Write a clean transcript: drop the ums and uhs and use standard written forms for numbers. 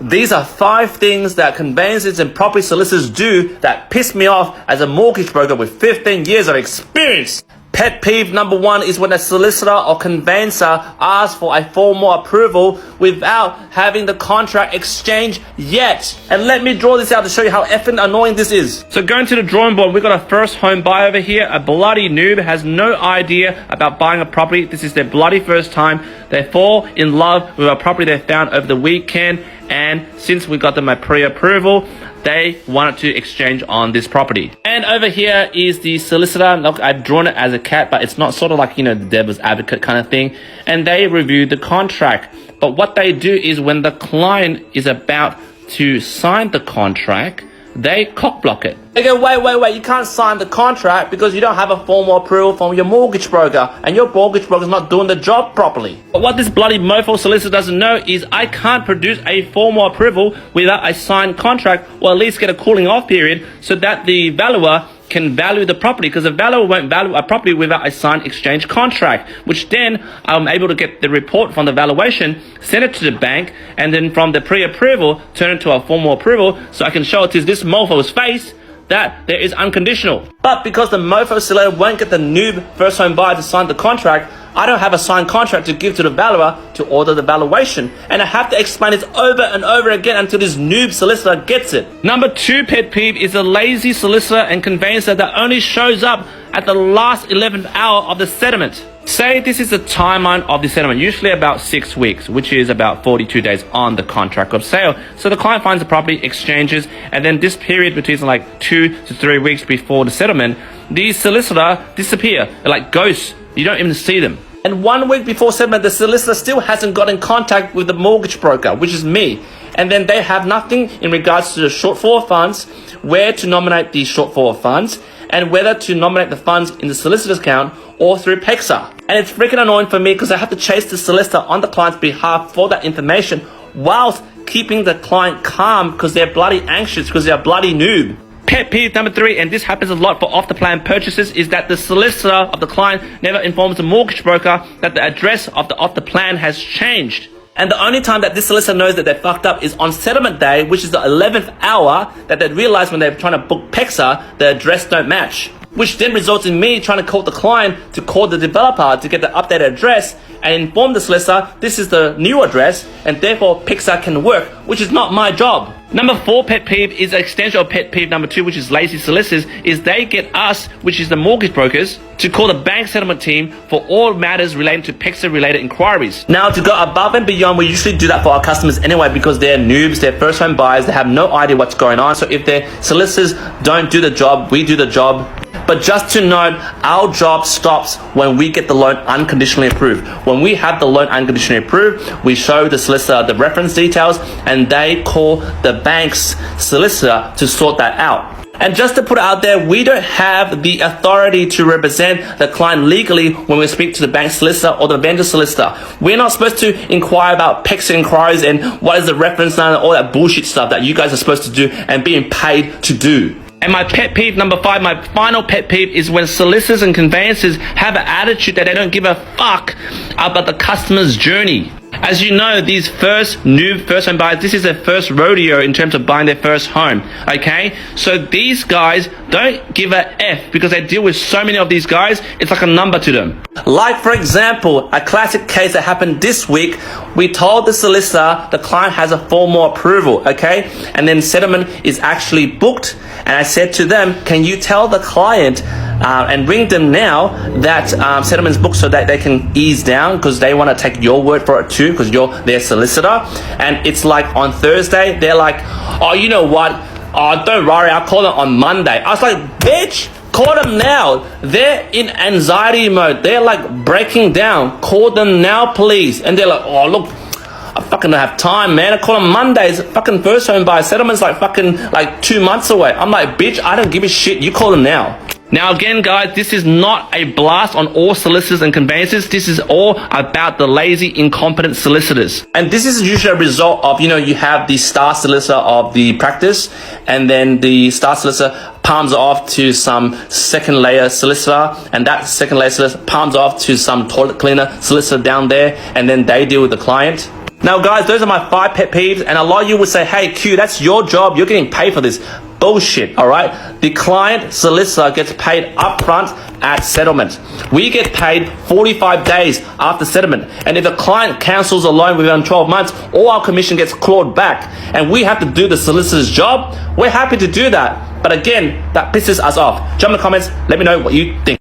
These are 5 things that conveyancers and property solicitors do that piss me off as a mortgage broker with 15 years of experience. Pet peeve number 1 is when a solicitor or conveyancer asks for a formal approval without having the contract exchanged yet. And let me draw this out to show you how effing annoying this is. So going to the drawing board, we've got a first home buyer over here, a bloody noob, has no idea about buying a property. This is their bloody first time. They fall in love with a property they found over the weekend, and since we got them a pre-approval, they wanted to exchange on this property. And over here is the solicitor. Look, I've drawn it as a cat, but it's not sort of like, you know, the devil's advocate kind of thing. And they review the contract. But what they do is when the client is about to sign the contract, they cockblock it. They go, wait, you can't sign the contract because you don't have a formal approval from your mortgage broker, and your mortgage broker is not doing the job properly. But what this bloody mofo solicitor doesn't know is I can't produce a formal approval without a signed contract, or at least get a cooling off period so that the valuer can value the property, because the valuer won't value a property without a signed exchange contract, which then I'm able to get the report from the valuation, send it to the bank, and then from the pre-approval turn it to a formal approval so I can show it to this mofo's face that there is unconditional. But because the mofo solicitor won't get the noob first home buyer to sign the contract, I don't have a signed contract to give to the valuer to order the valuation, and I have to explain this over and over again until this noob solicitor gets it. Number 2 pet peeve is a lazy solicitor and conveyancer that only shows up at the last 11th hour of the settlement. Say this is the timeline of the settlement, usually about 6 weeks, which is about 42 days on the contract of sale. So the client finds the property, exchanges, and then this period between like 2 to 3 weeks before the settlement, these solicitor disappear. They're like ghosts. You don't even see them. And 1 week before settlement, the solicitor still hasn't got in contact with the mortgage broker, which is me. And then they have nothing in regards to the shortfall of funds, where to nominate the shortfall of funds, and whether to nominate the funds in the solicitor's account or through PEXA. And it's freaking annoying for me because I have to chase the solicitor on the client's behalf for that information whilst keeping the client calm because they're bloody anxious because they're a bloody noob. Pet peeve number 3, and this happens a lot for off-the-plan purchases, is that the solicitor of the client never informs the mortgage broker that the address of the off-the-plan has changed. And the only time that this solicitor knows that they fucked up is on settlement day, which is the 11th hour, that they realize when they're trying to book PEXA, the address don't match. Which then results in me trying to call the client to call the developer to get the updated address and inform the solicitor this is the new address and therefore PEXA can work, which is not my job. Number 4 pet peeve is an extension of pet peeve number 2, which is lazy solicitors, is they get us, which is the mortgage brokers, to call the bank settlement team for all matters relating to PEXA related inquiries. Now, to go above and beyond, we usually do that for our customers anyway because they're noobs, they're first home buyers, they have no idea what's going on. So if their solicitors don't do the job, we do the job. But just to note, our job stops when we get the loan unconditionally approved. When we have the loan unconditionally approved, we show the solicitor the reference details and they call the bank's solicitor to sort that out. And just to put it out there, we don't have the authority to represent the client legally when we speak to the bank solicitor or the vendor solicitor. We're not supposed to inquire about PEXA inquiries and what is the reference line and all that bullshit stuff that you guys are supposed to do and being paid to do. And my pet peeve number 5, my final pet peeve, is when solicitors and conveyancers have an attitude that they don't give a fuck about the customer's journey. As you know, these first home buyers, this is their first rodeo in terms of buying their first home, okay? So these guys don't give a F because they deal with so many of these guys, it's like a number to them. Like, for example, a classic case that happened this week, we told the solicitor the client has a formal approval, okay? And then settlement is actually booked. And I said to them, can you tell the client and ring them now that settlement's booked so that they can ease down because they want to take your word for it too because you're their solicitor. And it's like on Thursday, they're like, oh, you know what? Oh, don't worry, I'll call them on Monday. I was like, bitch, call them now. They're in anxiety mode. They're like breaking down. Call them now, please. And they're like, oh, look, I fucking don't have time, man. I call them Mondays. Fucking first home buyer settlement's like fucking like 2 months away. I'm like, bitch, I don't give a shit. You call them now. Now again, guys, this is not a blast on all solicitors and conveyancers. This is all about the lazy, incompetent solicitors. And this is usually a result of, you have the star solicitor of the practice, and then the star solicitor palms it off to some second layer solicitor, and that second layer solicitor palms off to some toilet cleaner solicitor down there, and then they deal with the client. Now guys, those are my 5 pet peeves, and a lot of you would say, hey Q, that's your job, you're getting paid for this. Bullshit, alright? The client solicitor gets paid upfront at settlement. We get paid 45 days after settlement, and if the client cancels a loan within 12 months, all our commission gets clawed back, and we have to do the solicitor's job. We're happy to do that, but again, that pisses us off. Jump in the comments, let me know what you think.